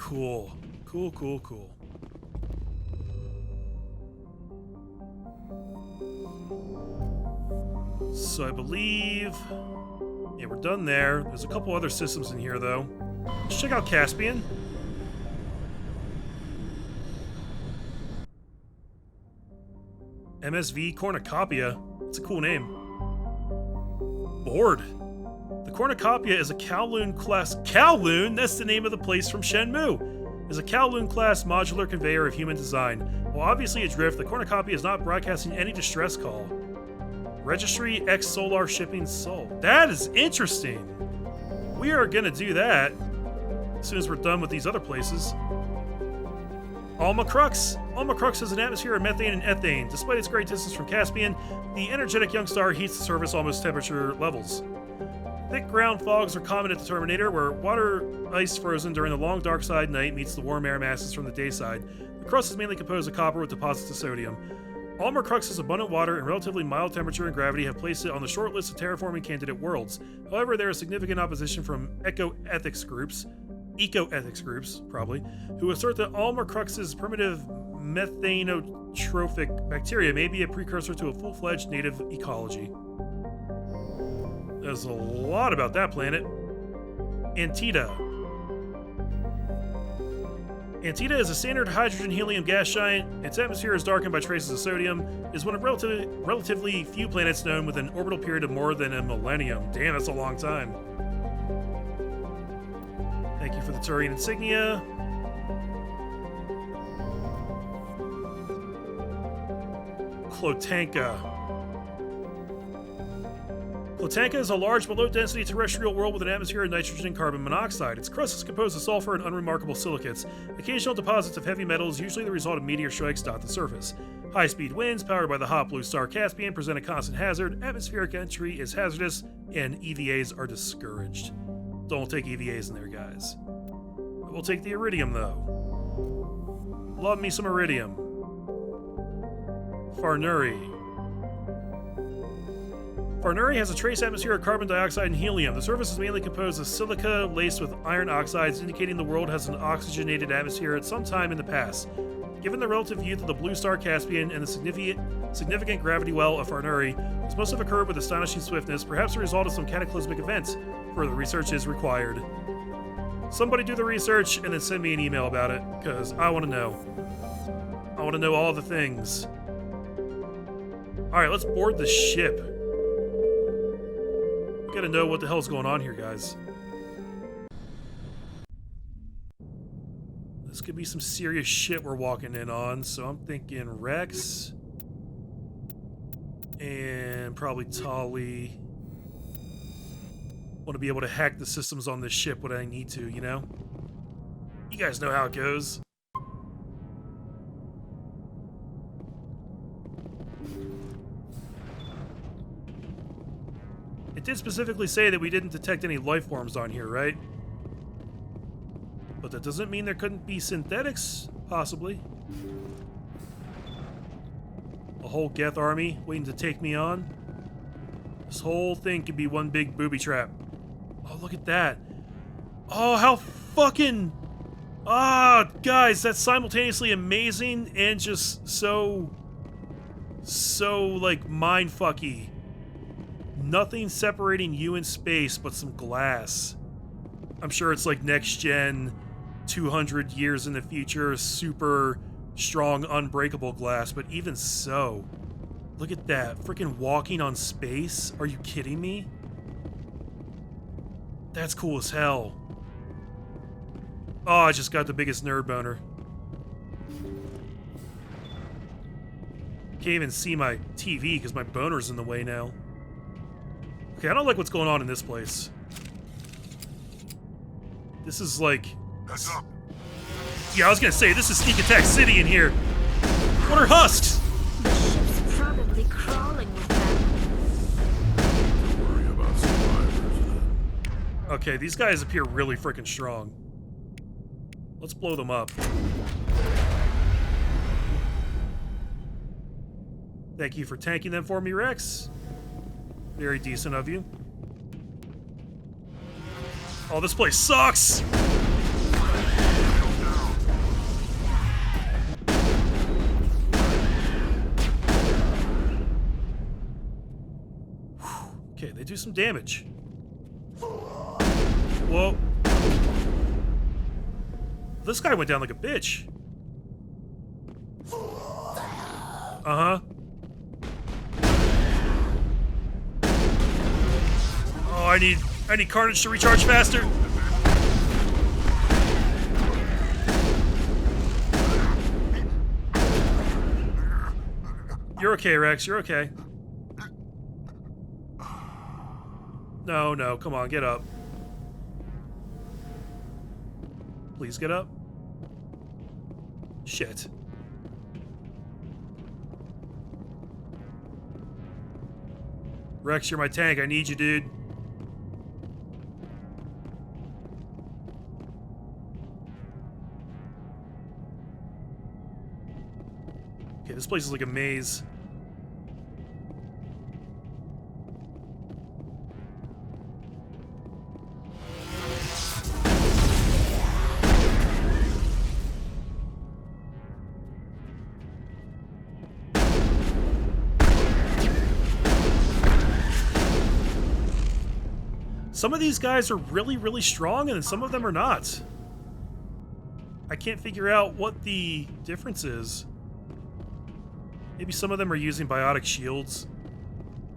Cool. Cool, cool, cool. So I believe... yeah, we're done there. There's a couple other systems in here, though. Let's check out Caspian. MSV Cornucopia. That's a cool name. Board. The Cornucopia is a Kowloon class... Kowloon? That's the name of the place from Shenmue. Is a Kowloon class modular conveyor of human design. While obviously adrift, the Cornucopia is not broadcasting any distress call. Registry X Solar Shipping Soul. That is interesting. We are gonna do that as soon as we're done with these other places. Alma Crux. Alma Crux has an atmosphere of methane and ethane. Despite its great distance from Caspian, the energetic young star heats the surface almost temperature levels. Thick ground fogs are common at the Terminator, where water ice frozen during the long dark side night meets the warm air masses from the day side. The crust is mainly composed of copper with deposits of sodium. Alma Crux's abundant water and relatively mild temperature and gravity have placed it on the short list of terraforming candidate worlds. However, there is significant opposition from eco-ethics groups, probably, who assert that Alma Crux's primitive methanotrophic bacteria may be a precursor to a full-fledged native ecology. There's a lot about that planet. Antida. Antida is a standard hydrogen-helium gas giant. Its atmosphere is darkened by traces of sodium. It is one of relatively few planets known with an orbital period of more than a millennium. Damn, that's a long time. Thank you for the Turian insignia. Clotanka. Clotanka is a large but low-density terrestrial world with an atmosphere of nitrogen and carbon monoxide. Its crust is composed of sulfur and unremarkable silicates. Occasional deposits of heavy metals, usually the result of meteor strikes, dot the surface. High-speed winds, powered by the hot blue star Caspian, present a constant hazard. Atmospheric entry is hazardous, and EVAs are discouraged. Don't take EVAs in there, guys. We'll take the iridium, though. Love me some iridium. Farnuri. Farnuri has a trace atmosphere of carbon dioxide and helium. The surface is mainly composed of silica laced with iron oxides, indicating the world has an oxygenated atmosphere at some time in the past. Given the relative youth of the blue star Caspian and the significant gravity well of Farnuri, this must have occurred with astonishing swiftness, perhaps a result of some cataclysmic events. Further research is required. Somebody do the research and then send me an email about it, because I want to know. I want to know all the things. Alright, let's board the ship. We gotta know what the hell's going on here, guys. This could be some serious shit we're walking in on, so I'm thinking Rex. And probably Tali. Want to be able to hack the systems on this ship when I need to, you know? You guys know how it goes. It did specifically say that we didn't detect any life forms on here, right? But that doesn't mean there couldn't be synthetics, possibly. A whole Geth army waiting to take me on. This whole thing could be one big booby trap. Oh, look at that. Oh, how fucking... Ah, guys, that's simultaneously amazing and just so, like, mindfucky. Nothing separating you in space but some glass. I'm sure it's like next gen, 200 years in the future, super strong, unbreakable glass, but even so, look at that. Freaking walking on space? Are you kidding me? That's cool as hell. Oh, I just got the biggest nerd boner. Can't even see my TV because my boner's in the way now. Okay, I don't like what's going on in this place. This is like... Heads up. Yeah, I was gonna say, this is Sneak Attack City in here. What are husks? The ship's probably crawling with them. Don't worry about survivors. Okay, these guys appear really freaking strong. Let's blow them up. Thank you for tanking them for me, Rex. Very decent of you. Oh, this place sucks! some damage. Whoa. This guy went down like a bitch. Uh-huh. Oh, I need Carnage to recharge faster. You're okay, Rex. You're okay. No, no. Come on, get up. Please get up. Shit. Rex, you're my tank. I need you, dude. Okay, this place is like a maze. Some of these guys are really, really strong, and some of them are not. I can't figure out what the difference is. Maybe some of them are using biotic shields,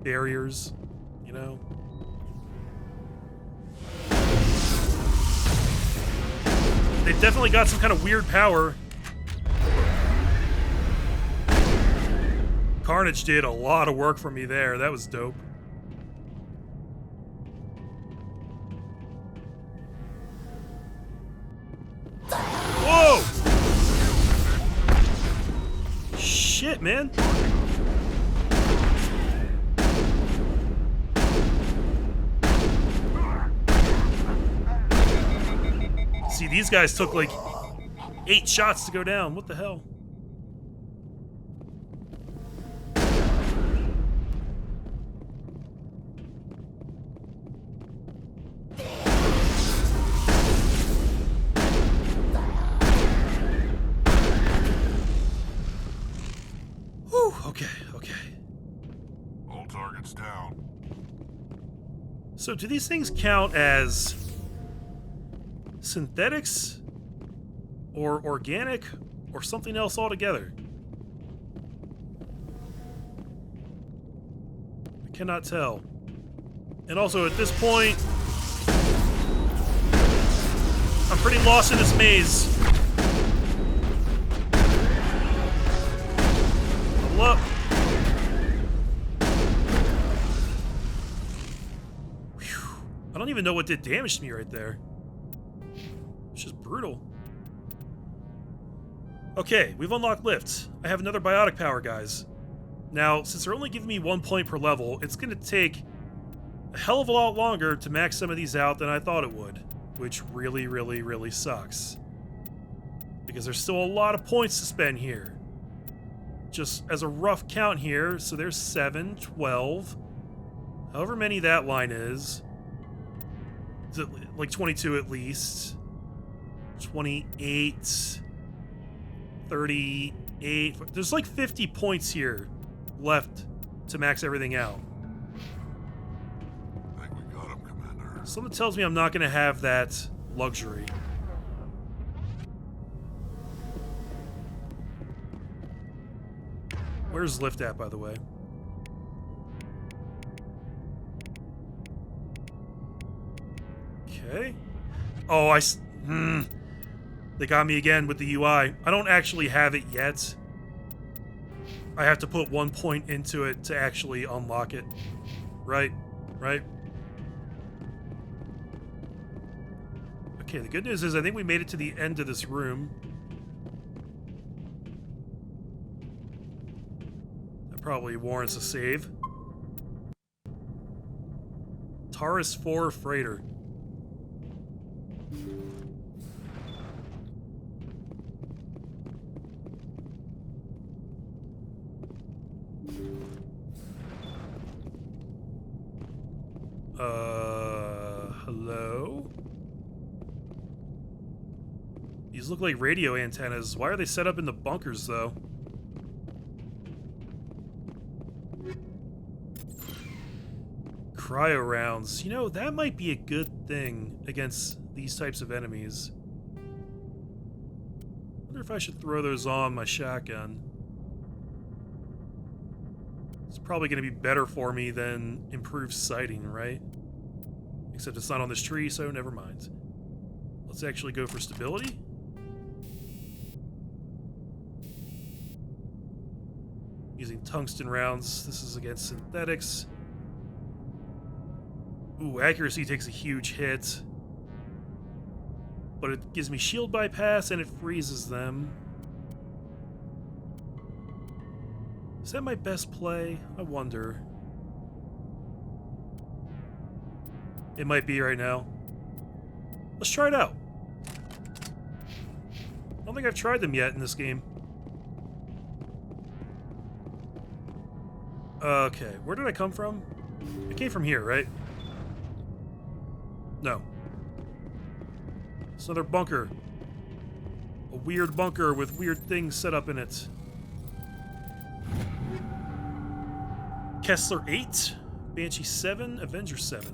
barriers, you know? They've definitely got some kind of weird power. Carnage did a lot of work for me there. That was dope. Whoa! Shit, man. See, these guys took like 8 shots to go down. What the hell? Okay. All targets down. So do these things count as synthetics or organic or something else altogether? I cannot tell. And also at this point, I'm pretty lost in this maze. Level up. I don't even know what did damage to me right there. It's just brutal. Okay, we've unlocked lifts. I have another biotic power, guys. Now, since they're only giving me 1 point per level, it's going to take a hell of a lot longer to max some of these out than I thought it would, which really, really, really sucks. Because there's still a lot of points to spend here. Just as a rough count here, so there's 7, 12, however many that line is. Like 22 at least. 28. 38. There's like 50 points here left to max everything out. I think we got him, Commander. Something tells me I'm not going to have that luxury. Where's Lift at, by the way? Okay. Oh, they got me again with the UI. I don't actually have it yet. I have to put 1 point into it to actually unlock it. Right? Right? Okay, the good news is I think we made it to the end of this room. That probably warrants a save. Taurus 4 Freighter. Hello? These look like radio antennas. Why are they set up in the bunkers, though? cryo rounds. You know, that might be a good thing against these types of enemies. I wonder if I should throw those on my shotgun. It's probably going to be better for me than improved sighting, right? Except it's not on this tree, so never mind. Let's actually go for stability. Using tungsten rounds. This is against synthetics. Ooh, accuracy takes a huge hit. But it gives me shield bypass and it freezes them. Is that my best play? I wonder. It might be right now. Let's try it out. I don't think I've tried them yet in this game. Okay, where did I come from? I came from here, right? No. It's another bunker. A weird bunker with weird things set up in it. Kessler 8, Banshee 7, Avenger 7.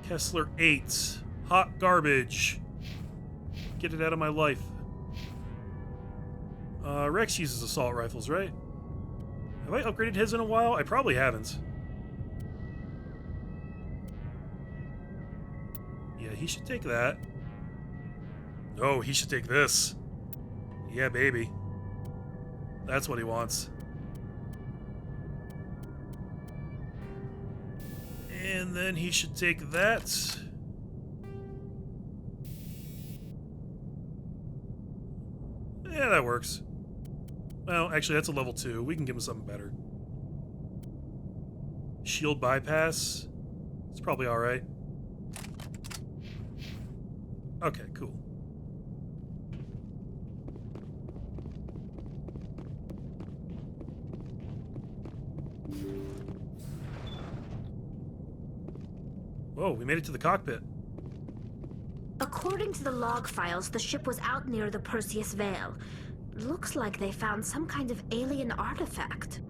Kessler 8, hot garbage. Get it out of my life. Rex uses assault rifles, right? Have I upgraded his in a while? I probably haven't. Yeah, he should take that. No, he should take this. Yeah, baby. That's what he wants. And then he should take that. Yeah, that works. Well, actually, that's a level 2. We can give him something better. Shield bypass. It's probably alright. Okay, cool. Whoa, we made it to the cockpit. According to the log files, the ship was out near the Perseus Veil. Looks like they found some kind of alien artifact.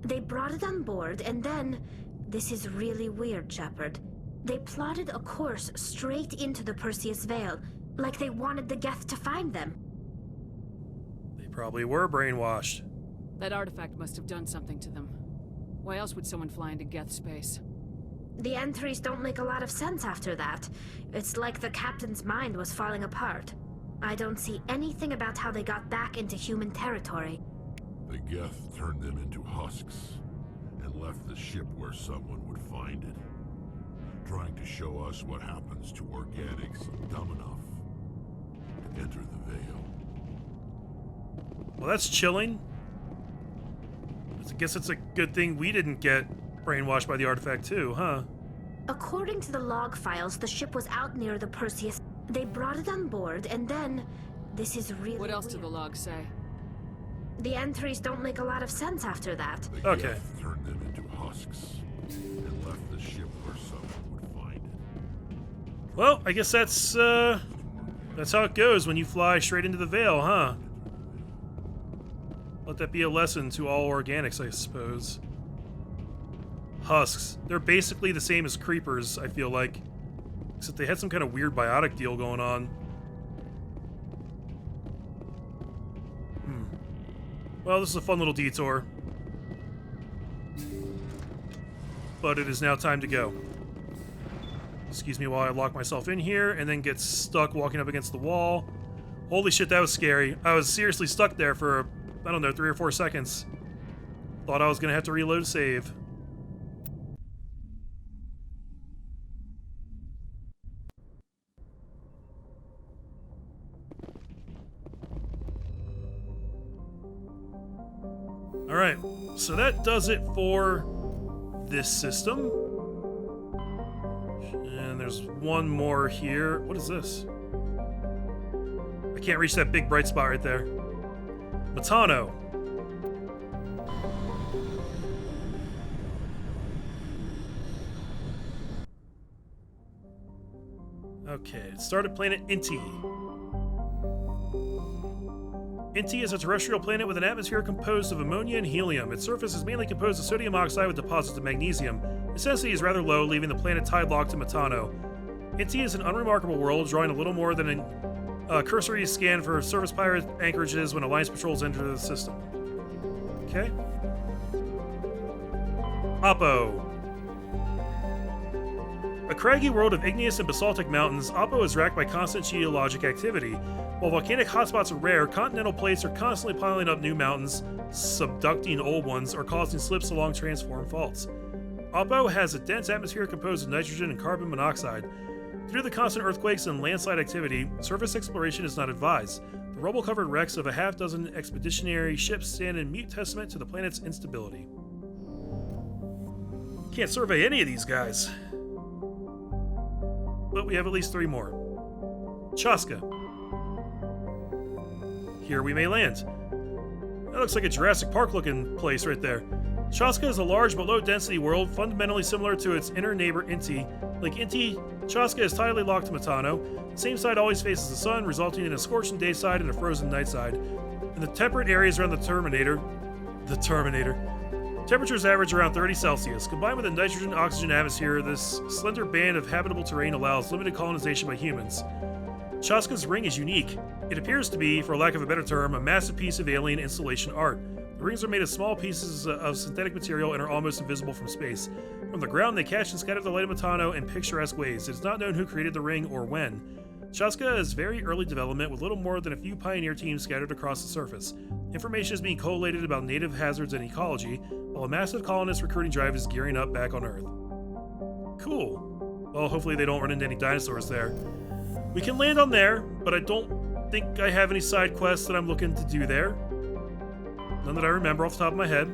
They brought it on board, and then... This is really weird, Shepard. They plotted a course straight into the Perseus Veil, like they wanted the Geth to find them. They probably were brainwashed. That artifact must have done something to them. Why else would someone fly into Geth space? The entries don't make a lot of sense after that. It's like the captain's mind was falling apart. I don't see anything about how they got back into human territory. The Geth turned them into husks and left the ship where someone would find it, trying to show us what happens to organics dumb enough to enter the Veil. Well, that's chilling. I guess it's a good thing we didn't get brainwashed by the artifact too, huh? According to the log files, the ship was out near the Perseus. They brought it on board, and then... This is really What else weird. do the logs say? The entries don't make a lot of sense after that. The Okay. Geth turned them into husks and left the ship where someone would find it. Well, I guess that's how it goes when you fly straight into the Veil, huh? Let that be a lesson to all organics, I suppose. Husks. They're basically the same as creepers, I feel like. Except they had some kind of weird biotic deal going on. Well, this is a fun little detour. But it is now time to go. Excuse me while I lock myself in here and then get stuck walking up against the wall. Holy shit, that was scary. I was seriously stuck there for, I don't know, 3 or 4 seconds. Thought I was gonna have to reload save. Alright, so that does it for this system. And there's one more here. What is this? I can't reach that big bright spot right there. Matano. Okay, it started planet Inti. Inti is a terrestrial planet with an atmosphere composed of ammonia and helium. Its surface is mainly composed of sodium oxide with deposits of magnesium. Its density is rather low, leaving the planet tide-locked to Metano. Inti is an unremarkable world, drawing a little more than a cursory scan for surface pirate anchorages when Alliance patrols enter the system. Okay. Oppo. A craggy world of igneous and basaltic mountains, Oppo is racked by constant geologic activity. While volcanic hotspots are rare, continental plates are constantly piling up new mountains, subducting old ones, or causing slips along transform faults. Oppo has a dense atmosphere composed of nitrogen and carbon monoxide. Due to the constant earthquakes and landslide activity, surface exploration is not advised. The rubble-covered wrecks of a half-dozen expeditionary ships stand in mute testament to the planet's instability. Can't survey any of these guys. But we have at least 3 more. Chaska. Here we may land. That looks like a Jurassic Park-looking place right there. Chaska is a large but low-density world, fundamentally similar to its inner neighbor Inti. Like Inti, Chaska is tidally locked to Metano. The same side always faces the sun, resulting in a scorching day side and a frozen night side. In the temperate areas around the Terminator, temperatures average around 30 Celsius. Combined with a nitrogen-oxygen atmosphere, this slender band of habitable terrain allows limited colonization by humans. Chaska's ring is unique. It appears to be, for lack of a better term, a massive piece of alien installation art. The rings are made of small pieces of synthetic material and are almost invisible from space. From the ground, they catch and scatter the light of Metano in picturesque ways. It is not known who created the ring or when. Chaska is very early development with little more than a few pioneer teams scattered across the surface. Information is being collated about native hazards and ecology, while a massive colonist recruiting drive is gearing up back on Earth. Cool. Well, hopefully they don't run into any dinosaurs there. We can land on there, but I don't think I have any side quests that I'm looking to do there. None that I remember off the top of my head.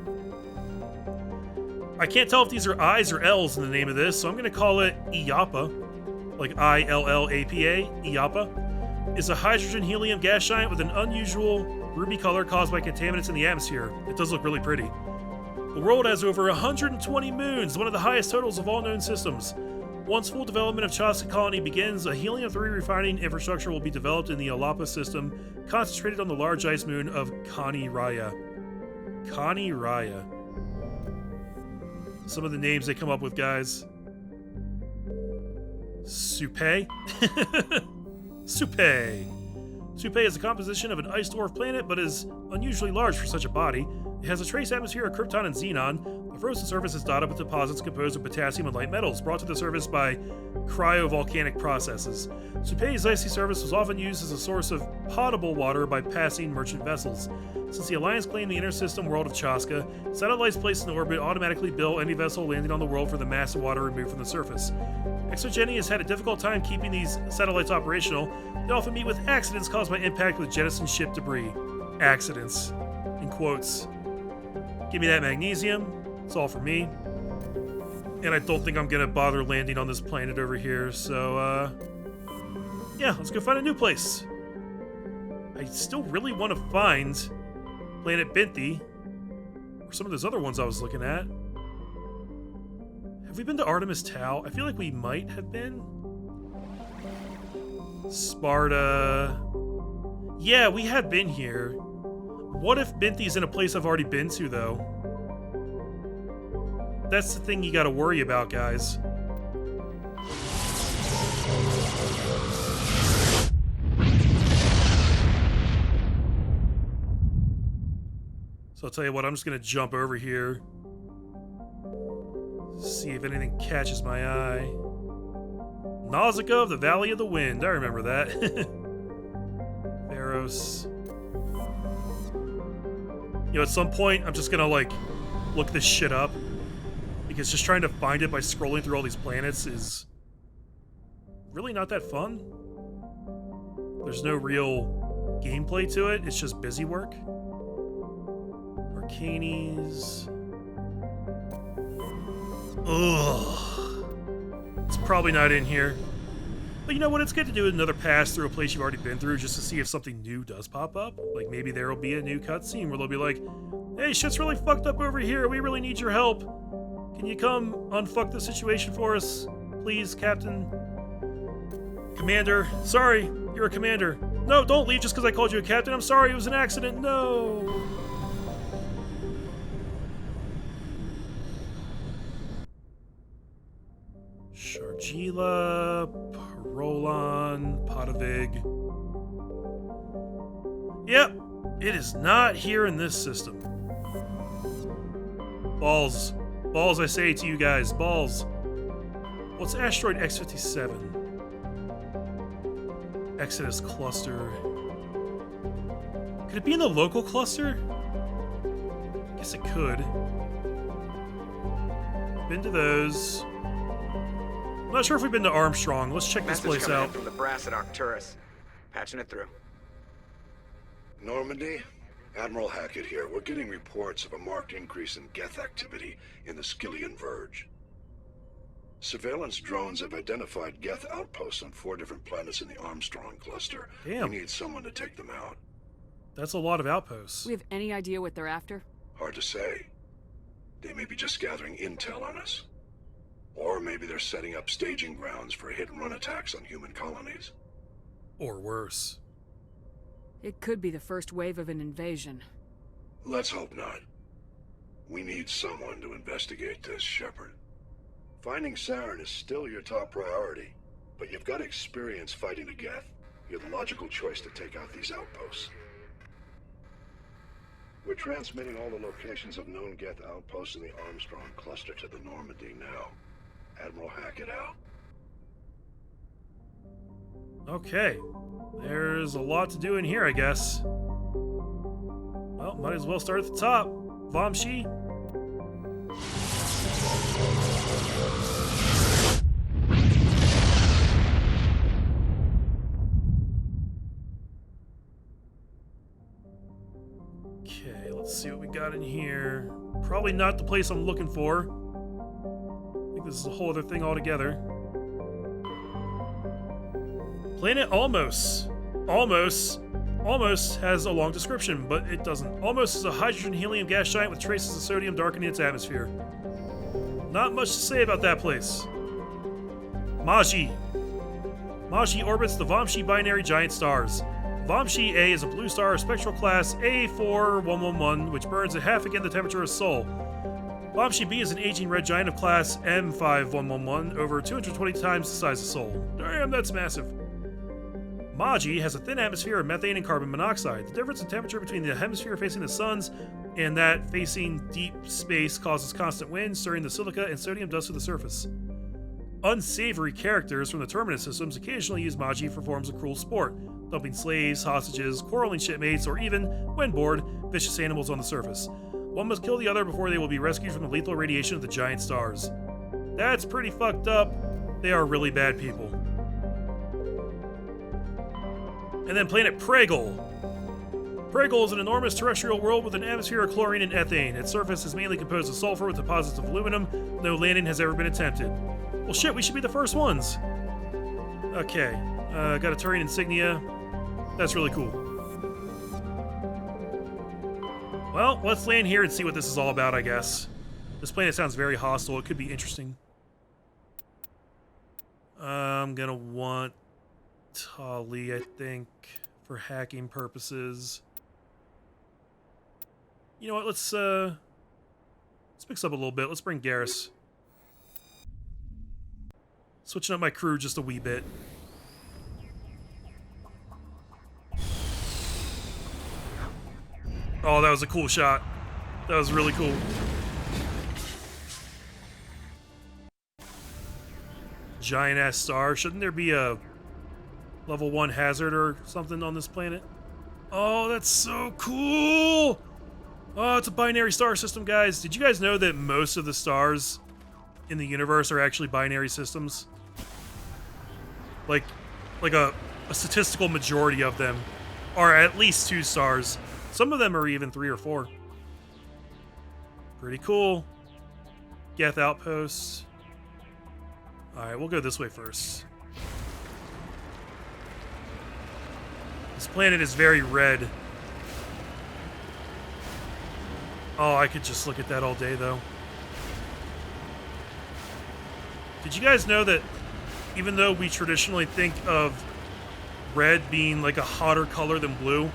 I can't tell if these are I's or L's in the name of this, so I'm going to call it Iapa. Like I-L-L-A-P-A, Iapa, is a hydrogen-helium gas giant with an unusual ruby color caused by contaminants in the atmosphere. It does look really pretty. The world has over 120 moons, one of the highest totals of all known systems. Once full development of Chaska Colony begins, a helium-3 refining infrastructure will be developed in the Iapa system, concentrated on the large ice moon of Kani Raya. Kani Raya. Some of the names they come up with, guys. Supe? Supe. Supe is a composition of an ice dwarf planet, but is unusually large for such a body. It has a trace atmosphere of krypton and xenon. The frozen surface is dotted with deposits composed of potassium and light metals, brought to the surface by cryovolcanic processes. Supe's icy surface was often used as a source of potable water by passing merchant vessels. Since the Alliance claimed the inner system world of Chaska, satellites placed in orbit automatically bill any vessel landing on the world for the mass of water removed from the surface. Exogeny has had a difficult time keeping these satellites operational. They often meet with accidents caused by impact with jettisoned ship debris. Accidents. In quotes. Give me that magnesium. It's all for me. And I don't think I'm gonna bother landing on this planet over here, so, yeah, let's go find a new place. I still really want to find Planet Binti, or some of those other ones I was looking at. Have we been to Artemis Tau? I feel like we might have been. Sparta. Yeah, we have been here. What if Binti's in a place I've already been to, though? That's the thing you gotta worry about, guys. So I'll tell you what, I'm just gonna jump over here. See if anything catches my eye. Nausicaa of the Valley of the Wind. I remember that. Theros. You know, at some point, I'm just gonna, like, look this shit up. Because just trying to find it by scrolling through all these planets is really not that fun. There's no real gameplay to it. It's just busy work. Arcanes. Ugh. It's probably not in here. But you know what? It's good to do another pass through a place you've already been through just to see if something new does pop up. Like maybe there will be a new cutscene where they'll be like, hey, shit's really fucked up over here. We really need your help. Can you come unfuck the situation for us? Please, Captain? Commander, sorry. You're a commander. No, don't leave just because I called you a captain. I'm sorry, it was an accident. No. Shargila, Parolon, Potavig. Yep, it is not here in this system. Balls. Balls, I say to you guys. Balls. What's asteroid X-57? Exodus cluster. Could it be in the local cluster? Guess it could. Been to those. I'm not sure if we've been to Armstrong. Let's check this place out. From the brass at Arcturus. Patching it through. Normandy? Admiral Hackett here. We're getting reports of a marked increase in Geth activity in the Skyllian Verge. Surveillance drones have identified Geth outposts on 4 different planets in the Armstrong cluster. Damn. We need someone to take them out. That's a lot of outposts. We have any idea what they're after? Hard to say. They may be just gathering intel on us. Or maybe they're setting up staging grounds for hit-and-run attacks on human colonies. Or worse. It could be the first wave of an invasion. Let's hope not. We need someone to investigate this, Shepard. Finding Saren is still your top priority, but you've got experience fighting the Geth. You're the logical choice to take out these outposts. We're transmitting all the locations of known Geth outposts in the Armstrong cluster to the Normandy now. Admiral Hackett out. Okay. There's a lot to do in here, I guess. Well, might as well start at the top. Vamshi. Okay, let's see what we got in here. Probably not the place I'm looking for. I think this is a whole other thing altogether. Planet Almos. Almos has a long description, but it doesn't. Almos is a hydrogen-helium gas giant with traces of sodium darkening its atmosphere. Not much to say about that place. Maji. Maji orbits the Vamshi binary giant stars. Vamshi A is a blue star of spectral class A4111, which burns at half again the temperature of Sol. Vamshi B is an aging red giant of class M5111, over 220 times the size of Sol. Damn, that's massive. Maji has a thin atmosphere of methane and carbon monoxide. The difference in temperature between the hemisphere facing the suns and that facing deep space causes constant winds, stirring the silica and sodium dust to the surface. Unsavory characters from the Terminus systems occasionally use Maji for forms of cruel sport, dumping slaves, hostages, quarreling shipmates, or even, when bored, vicious animals on the surface. One must kill the other before they will be rescued from the lethal radiation of the giant stars. That's pretty fucked up. They are really bad people. And then planet Pregol. Pregol is an enormous terrestrial world with an atmosphere of chlorine and ethane. Its surface is mainly composed of sulfur with deposits of aluminum. No landing has ever been attempted. Well shit, we should be the first ones. Okay, got a Turian insignia. That's really cool. Well, let's land here and see what this is all about, I guess. This planet sounds very hostile. It could be interesting. I'm gonna want Tali, I think, for hacking purposes. You know what? Let's mix up a little bit. Let's bring Garrus. Switching up my crew just a wee bit. Oh, that was a cool shot. That was really cool. Giant ass star. Shouldn't there be a level 1 hazard or something on this planet? Oh, that's so cool! Oh, it's a binary star system, guys. Did you guys know that most of the stars in the universe are actually binary systems? Like a statistical majority of them are at least 2 stars. Some of them are even 3 or 4. Pretty cool. Geth outposts. Alright, we'll go this way first. This planet is very red. Oh, I could just look at that all day, though. Did you guys know that even though we traditionally think of red being like a hotter color than blue.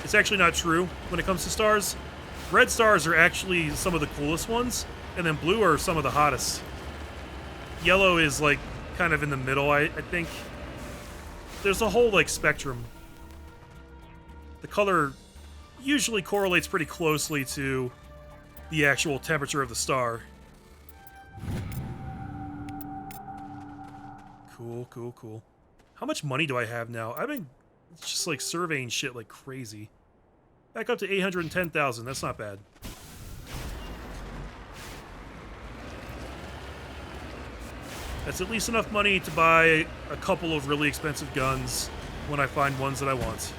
It's actually not true when it comes to stars. Red stars are actually some of the coolest ones, and then blue are some of the hottest. Yellow is like kind of in the middle, I think. There's a whole like spectrum. The color usually correlates pretty closely to the actual temperature of the star. Cool, cool, cool. How much money do I have now? I've been just like surveying shit like crazy. Back up to 810,000. That's not bad. That's at least enough money to buy a couple of really expensive guns when I find ones that I want.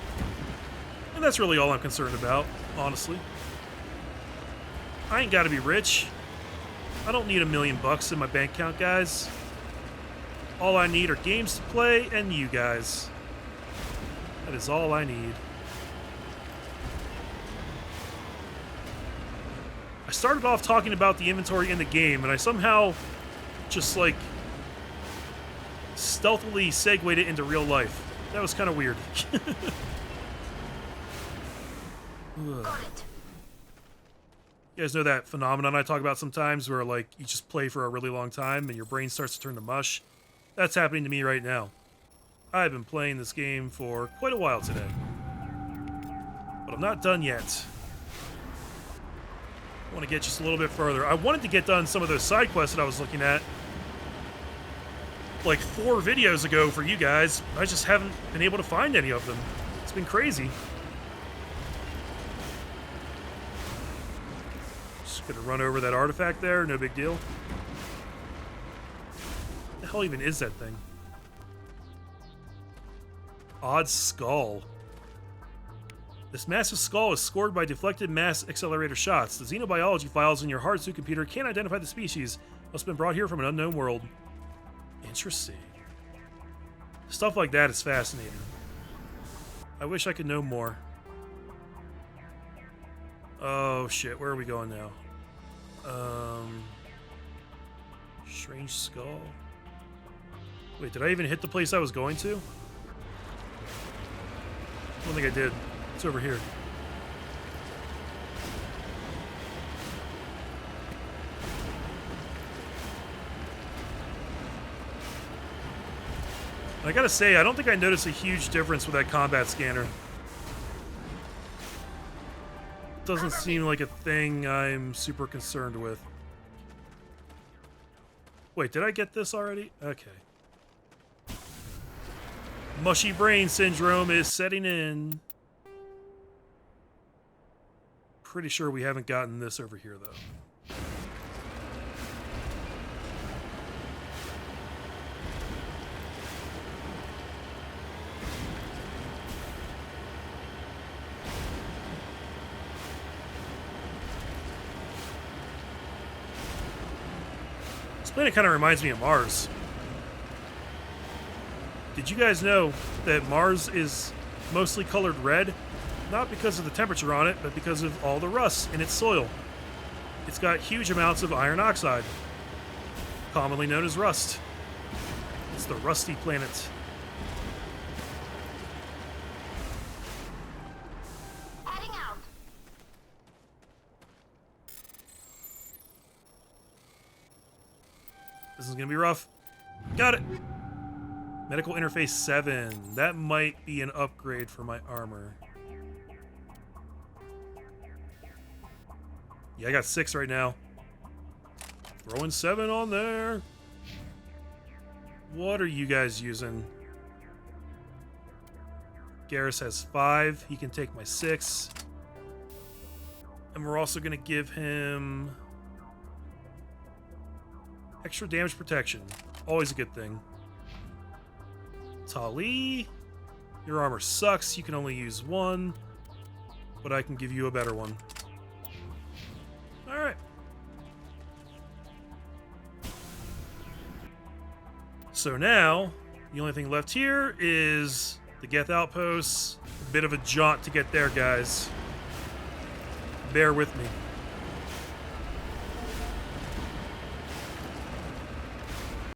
And that's really all I'm concerned about, honestly. I ain't gotta be rich. I don't need $1 million in my bank account, guys. All I need are games to play and you guys. That is all I need. I started off talking about the inventory in the game, and I somehow just, like, stealthily segued it into real life. That was kind of weird. Got it. You guys know that phenomenon I talk about sometimes where, like, you just play for a really long time and your brain starts to turn to mush? That's happening to me right now. I've been playing this game for quite a while today. But I'm not done yet. I want to get just a little bit further. I wanted to get done some of those side quests that I was looking at like 4 videos ago for you guys. I just haven't been able to find any of them. It's been crazy. Just gonna run over that artifact there, no big deal. What the hell even is that thing? Odd skull. This massive skull is scored by deflected mass accelerator shots. The xenobiology files in your hard suit computer can't identify the species. Must have been brought here from an unknown world. Interesting. Stuff like that is fascinating. I wish I could know more. Oh shit, where are we going now? Strange skull. Wait, did I even hit the place I was going to? I don't think I did. It's over here. I gotta say, I don't think I noticed a huge difference with that combat scanner. Doesn't seem like a thing I'm super concerned with. Wait, did I get this already? Okay. Mushy brain syndrome is setting in. Pretty sure we haven't gotten this over here, though. This planet kind of reminds me of Mars. Did you guys know that Mars is mostly colored red? Not because of the temperature on it, but because of all the rust in its soil. It's got huge amounts of iron oxide, commonly known as rust. It's the rusty planet. Heading out. This is gonna be rough. Got it. Medical interface 7. That might be an upgrade for my armor. Yeah, I got 6 right now. Throwing 7 on there. What are you guys using? Garrus has 5. He can take my 6. And we're also going to give him extra damage protection. Always a good thing. Tali, your armor sucks. You can only use 1. But I can give you a better one. Alright. So now, the only thing left here is the Geth Outposts. A bit of a jaunt to get there, guys. Bear with me.